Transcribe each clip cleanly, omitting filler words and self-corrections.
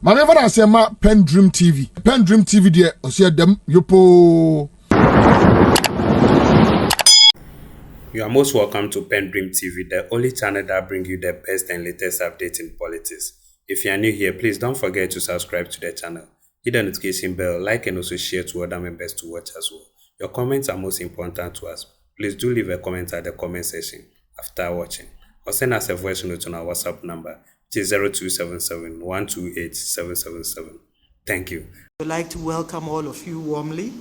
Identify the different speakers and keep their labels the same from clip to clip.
Speaker 1: Maneva na sema PENDREAM TV. PENDREAM TV de osia dem yopo.
Speaker 2: You are most welcome to PENDREAM TV, the only channel that brings you the best and latest updates in politics. If you are new here, please don't forget to subscribe to the channel, hit the notification bell, like and also share to other members to watch as well. Your comments are most important to us. Please do leave a comment at the comment section after watching, or send us a voice note on our WhatsApp number, which is 0277 128 777. Thank you.
Speaker 3: I'd like to welcome all of you warmly.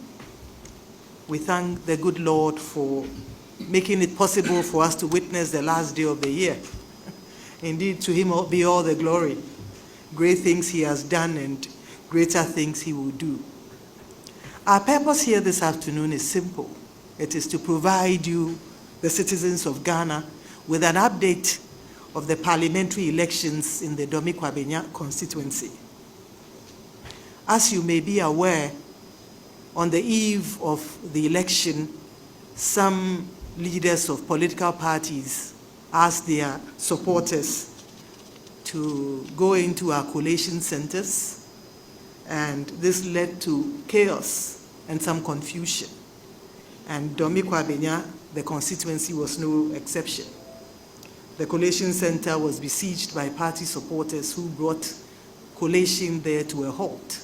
Speaker 3: We thank the good Lord for making it possible for us to witness the last day of the year. Indeed, to him be all the glory. Great things he has done and greater things he will do. Our purpose here this afternoon is simple. It is to provide you, the citizens of Ghana, with an update of the parliamentary elections in the Dome-Kwabenya constituency. As you may be aware, on the eve of the election, some leaders of political parties asked their supporters to go into our collation centers, and this led to chaos and some confusion. And Dome-Kwabenya, the constituency, was no exception. The collation center was besieged by party supporters who brought collation there to a halt.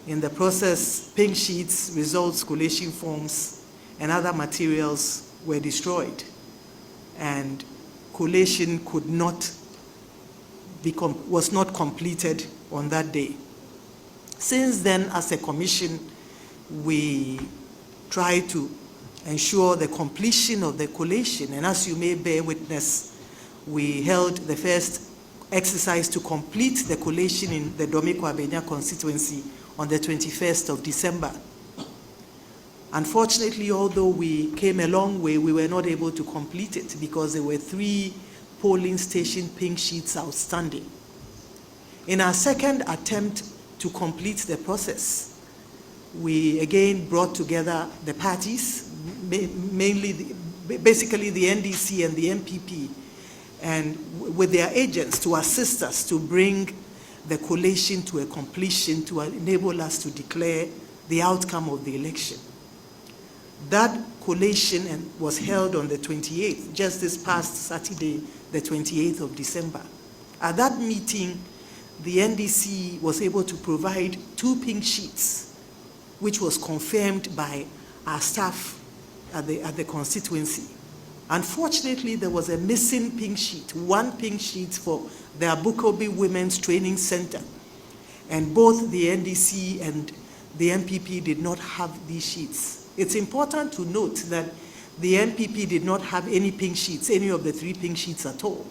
Speaker 3: In the process, pink sheets, results, collation forms, and other materials were destroyed, and collation was not completed on that day. Since then, as a commission, we try to ensure the completion of the collation, and as you may bear witness, we held the first exercise to complete the collation in the Dome-Kwabenya constituency on the 21st of December. Unfortunately, although we came a long way, we were not able to complete it because there were 3 polling station pink sheets outstanding. In our second attempt to complete the process, we again brought together the parties, basically the NDC and the MPP, and with their agents to assist us to bring the collation to a completion to enable us to declare the outcome of the election. That collation was held on the 28th, just this past Saturday, the 28th of December. At that meeting, the NDC was able to provide 2 pink sheets, which was confirmed by our staff at the constituency. Unfortunately, there was a missing pink sheet, 1 pink sheet for the Akurugu Women's Training Center, and both the NDC and the MPP did not have these sheets. It's important to note that the MPP did not have any pink sheets, any of the 3 pink sheets at all.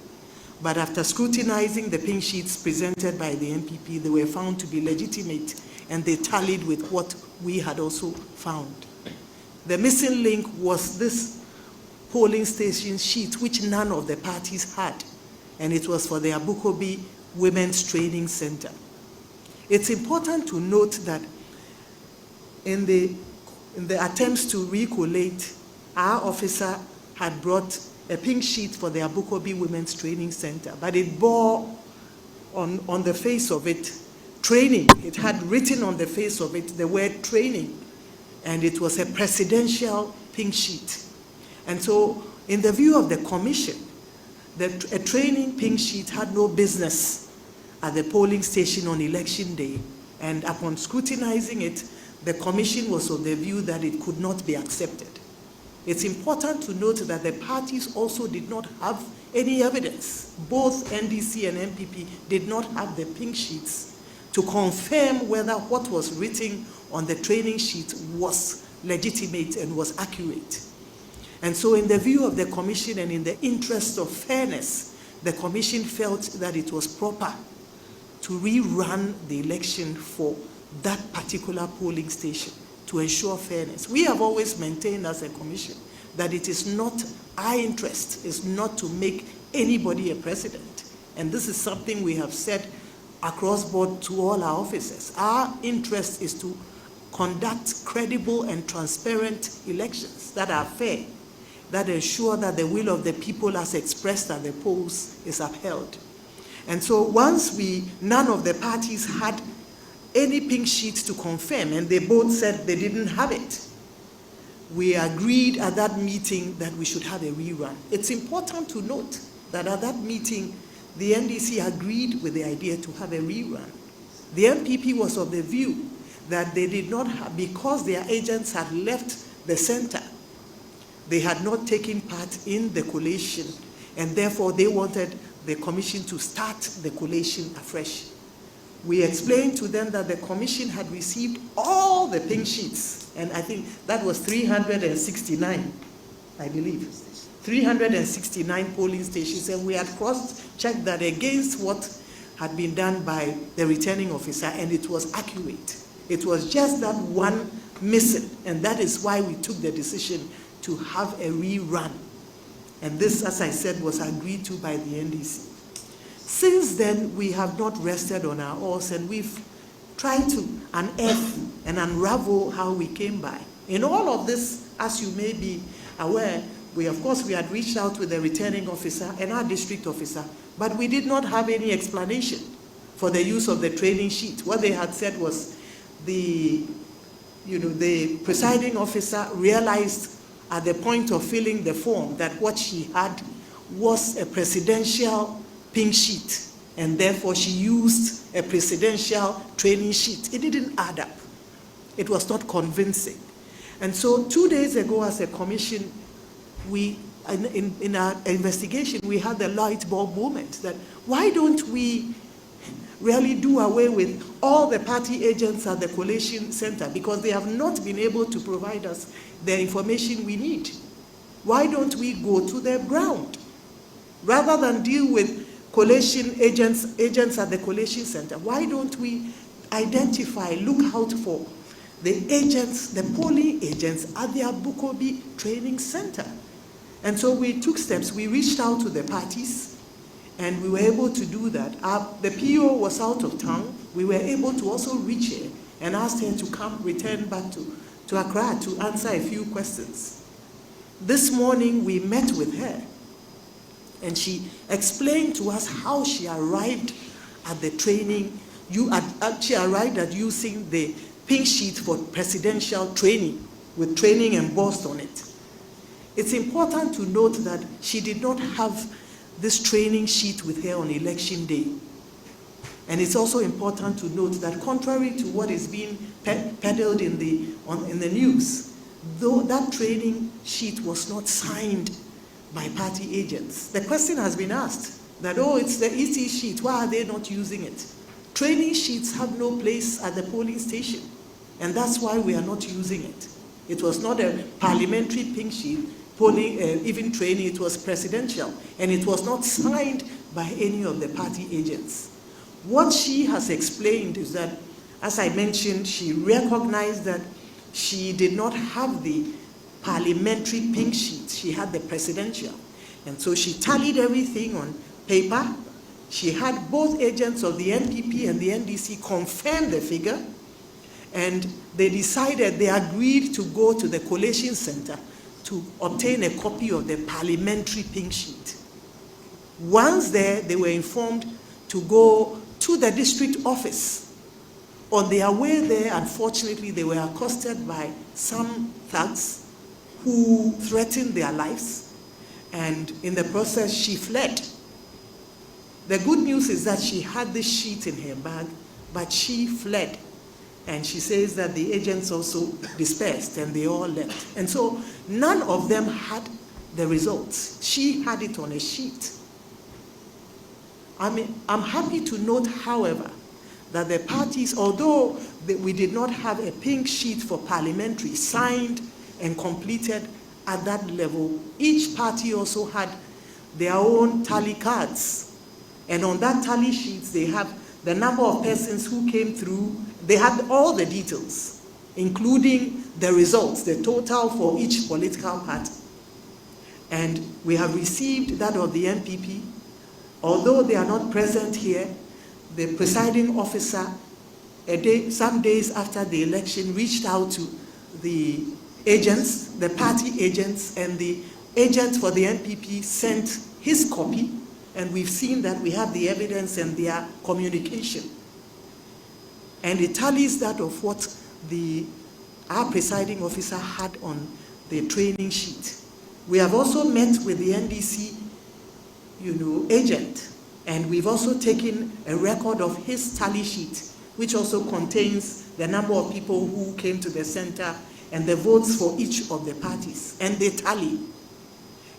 Speaker 3: But after scrutinizing the pink sheets presented by the MPP, they were found to be legitimate, and they tallied with what we had also found. The missing link was this polling station sheet, which none of the parties had, and it was for the Akurugu Women's Training Center. It's important to note that in the attempts to recollate, our officer had brought a pink sheet for the Akurugu Women's Training Center, but it bore on the face of it training. It had written on the face of it the word training, and it was a presidential pink sheet. And so, in the view of the commission, a training pink sheet had no business at the polling station on election day, and upon scrutinizing it, the commission was of the view that it could not be accepted. It's important to note that the parties also did not have any evidence. Both NDC and MPP did not have the pink sheets to confirm whether what was written on the training sheet was legitimate and was accurate. And so in the view of the commission and in the interest of fairness, the commission felt that it was proper to rerun the election for that particular polling station to ensure fairness. We have always maintained as a commission that it is not, our interest is not to make anybody a president. And this is something we have said across board to all our officers. Our interest is to conduct credible and transparent elections that are fair, that ensure that the will of the people as expressed at the polls is upheld. And so once none of the parties had any pink sheet to confirm, and they both said they didn't have it, we agreed at that meeting that we should have a rerun. It's important to note that at that meeting, the NDC agreed with the idea to have a rerun. The MPP was of the view that they did not have, because their agents had left the center, they had not taken part in the collation, and therefore they wanted the commission to start the collation afresh. We explained to them that the commission had received all the pink sheets, and I think that was 369, I believe. 369 polling stations, and we had cross-checked that against what had been done by the returning officer, and it was accurate. It was just that one missing, and that is why we took the decision to have a rerun. And this, as I said, was agreed to by the NDC. Since then, we have not rested on our oars, and we've tried to unearth and unravel how we came by. In all of this, as you may be aware, we had reached out to the returning officer and our district officer, but we did not have any explanation for the use of the training sheet. What they had said was the presiding officer realized at the point of filling the form that what she had was a presidential pink sheet, and therefore she used a presidential training sheet. It didn't add up. It was not convincing. And so 2 days ago as a commission, in our investigation, we had the light bulb moment that why don't we really do away with all the party agents at the collation center, because they have not been able to provide us the information we need. Why don't we go to the ground? Rather than deal with collation agents at the collation center, why don't we identify, look out for the agents, the polling agents at the Abukobi Training Center? And so we took steps. We reached out to the parties, and we were able to do that. The PO was out of town. We were able to also reach her and ask her to come, return back to Accra to answer a few questions. This morning, we met with her, and she explained to us how she arrived at the training. She arrived at using the pink sheet for presidential training with training embossed on it. It's important to note that she did not have this training sheet with her on election day. And it's also important to note that contrary to what is being peddled in the news, though that training sheet was not signed by party agents. The question has been asked that, oh, it's the EC sheet, why are they not using it? Training sheets have no place at the polling station, and that's why we are not using it. It was not a parliamentary pink sheet, polling, even training, it was presidential, and it was not signed by any of the party agents. What she has explained is that, as I mentioned, she recognized that she did not have the parliamentary pink sheet, she had the presidential. And so she tallied everything on paper. She had both agents of the NPP and the NDC confirm the figure, and they agreed to go to the collation center to obtain a copy of the parliamentary pink sheet. Once there, they were informed to go to the district office. On their way there, unfortunately, they were accosted by some thugs who threatened their lives, and in the process, she fled. The good news is that she had this sheet in her bag, but she fled. And she says that the agents also dispersed and they all left. And so none of them had the results. She had it on a sheet. I'm happy to note, however, that the parties, although we did not have a pink sheet for parliamentary signed and completed at that level, each party also had their own tally cards. And on that tally sheets, they have the number of persons who came through. They had all the details, including the results, the total for each political party. And we have received that of the NPP. Although they are not present here, the presiding officer, some days after the election, reached out to the agents, the party agents, and the agent for the NPP sent his copy, And we've seen that we have the evidence and their communication. And it tallies that of what our presiding officer had on the training sheet. We have also met with the NDC, agent, and we've also taken a record of his tally sheet, which also contains the number of people who came to the center and the votes for each of the parties, and they tally.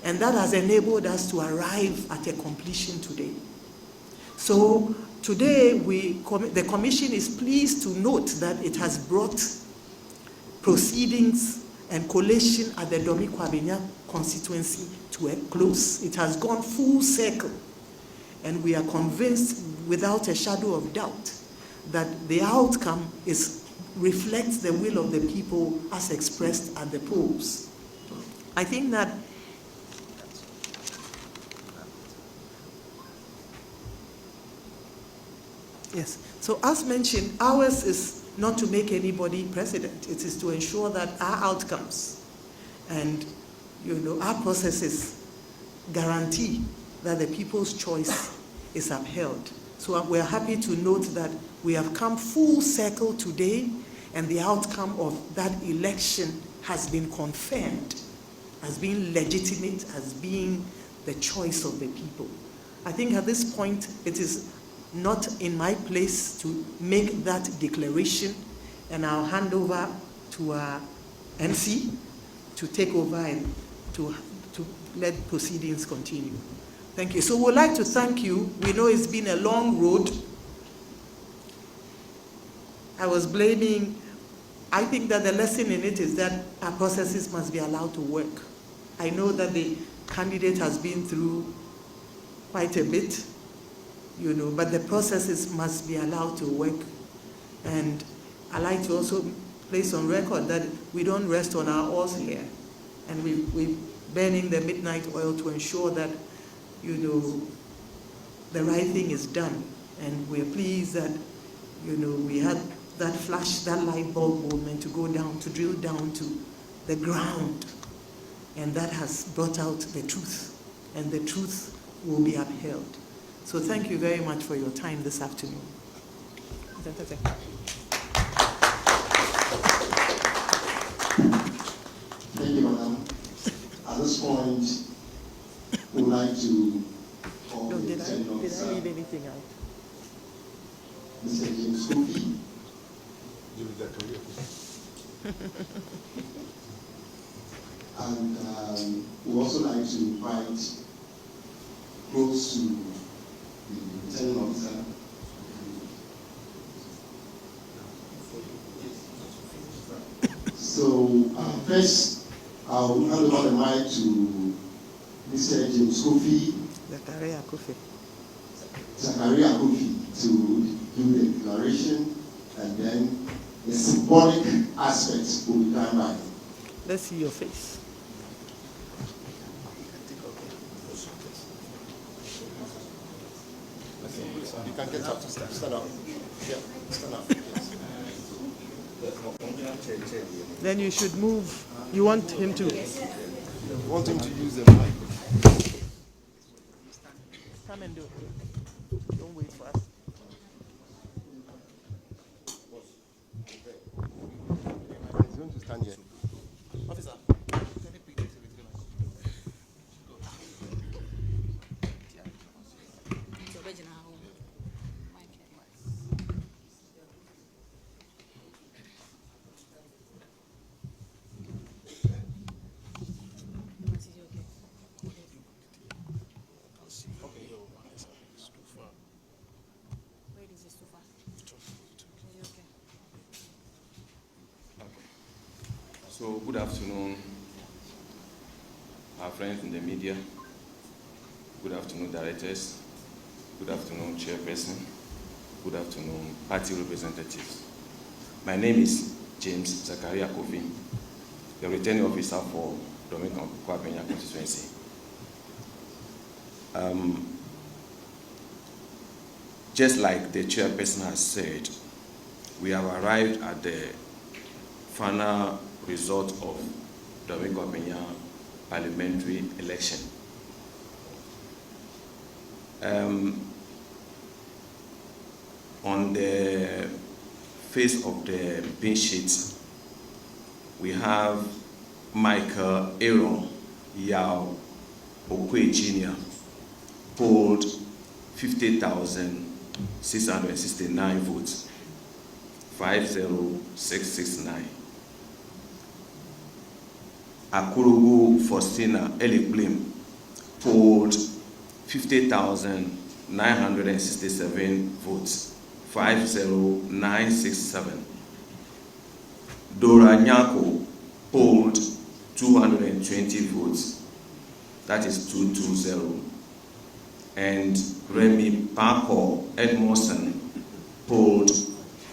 Speaker 3: And that has enabled us to arrive at a completion today. So today, the Commission is pleased to note that it has brought proceedings and collation at the Dome-Kwabenya constituency to a close. It has gone full circle. And we are convinced, without a shadow of doubt, that the outcome reflects the will of the people as expressed at the polls. I think that yes. So as mentioned, ours is not to make anybody president. It is to ensure that our outcomes and our processes guarantee that the people's choice is upheld. So we're happy to note that we have come full circle today, and the outcome of that election has been confirmed as being legitimate, as being the choice of the people. I think at this point, it is not in my place to make that declaration, and I'll hand over to our MC to take over and to let proceedings continue. Thank you. So we'd like to thank you. We know it's been a long road. I think that the lesson in it is that our processes must be allowed to work. I know that the candidate has been through quite a bit, but the processes must be allowed to work. And I like to also place on record that we don't rest on our oars here. And we're burning the midnight oil to ensure that, the right thing is done. And we're pleased that, we had that flash, that light bulb moment to drill down to the ground. And that has brought out the truth. And the truth will be upheld. So thank you very much for your time this afternoon.
Speaker 4: Thank you, Madam. At this point, we would like to call the
Speaker 3: Did
Speaker 4: returning
Speaker 3: I
Speaker 4: officer,
Speaker 3: leave anything out?
Speaker 4: Mr. James Kofi. And we also like to invite close to the returning officer. So first, I'll hand over the mic to Mr. James Kofi. Zakaria Kofi to do the declaration, and then the symbolic aspects will be done by him.
Speaker 3: Let's see your face.
Speaker 4: You can get up. Stand up. Yeah, stand up. Yes.
Speaker 3: Then you should move. You want him to?
Speaker 4: You want him to use the mic.
Speaker 3: Come and do it. Don't wait for us.
Speaker 4: He's going to stand here. Officer.
Speaker 5: So, good afternoon, our friends in the media. Good afternoon, directors. Good afternoon, chairperson. Good afternoon, party representatives. My name is James Zakaria Kofi, the returning officer for Dome-Kwabenya constituency. Just like the chairperson has said, we have arrived at the final result of Dome-Kwabenya parliamentary election. On the face of the bin sheet, we have Michael Aaron Yao Okwe Jr. polled 50,669 votes, 50669. Akurugu Faustina Elikplim polled 50,967 votes, 50967. Dora Nyako polled 220 votes, that is 220. And Remy Parker Edmondson polled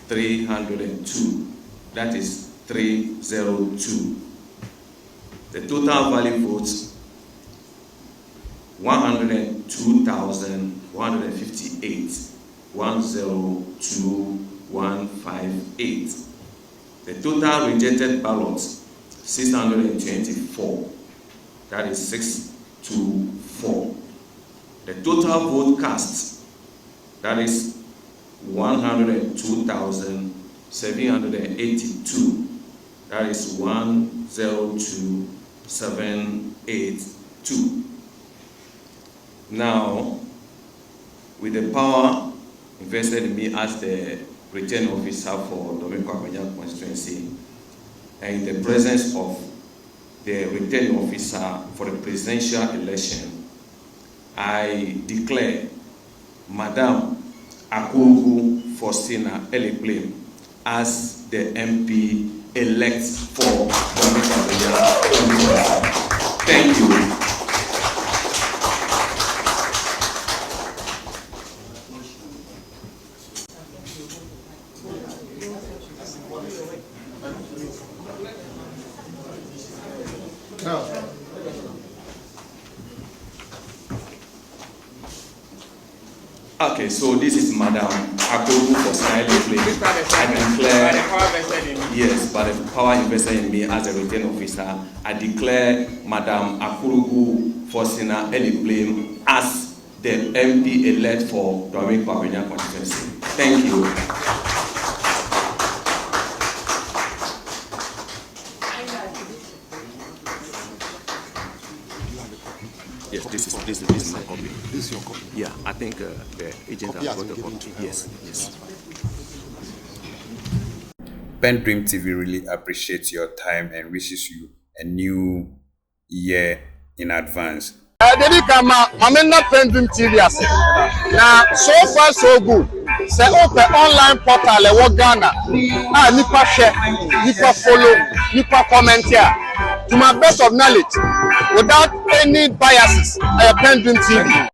Speaker 5: 302, that is 302. The total valid votes 102,158, 102,158. The total rejected ballots 624, that is 624. The total vote cast, that is 102,782, that is 102,782. Now, with the power invested in me as the returning officer for Dome-Kwabenya constituency, and in the presence of the returning officer for the presidential election, I declare Madam Akurugu Faustina Elikplim as the MP elect for Dome-Kwabenya. Thank you. Okay, so this is Madam Akurugu Faustina Elikplim. I declare, yes, by the power invested in me as a returning officer, I declare Madam Akurugu Faustina Elikplim as the MP elect for Dome-Kwabenya constituency. Thank you. Yes, this is my copy.
Speaker 1: This is your copy.
Speaker 5: Yeah, I think the agent has got the copy. Yes, yes.
Speaker 2: PENDREAM TV really appreciates your time and wishes you a new year in advance.
Speaker 6: Dedi kama amena PENDREAM TV ase. Na so far so good. Say open online portal e wo Ghana. Ah nipa share, nipa follow, nipa comment here. To my best of knowledge, without any biases, PENDREAM TV.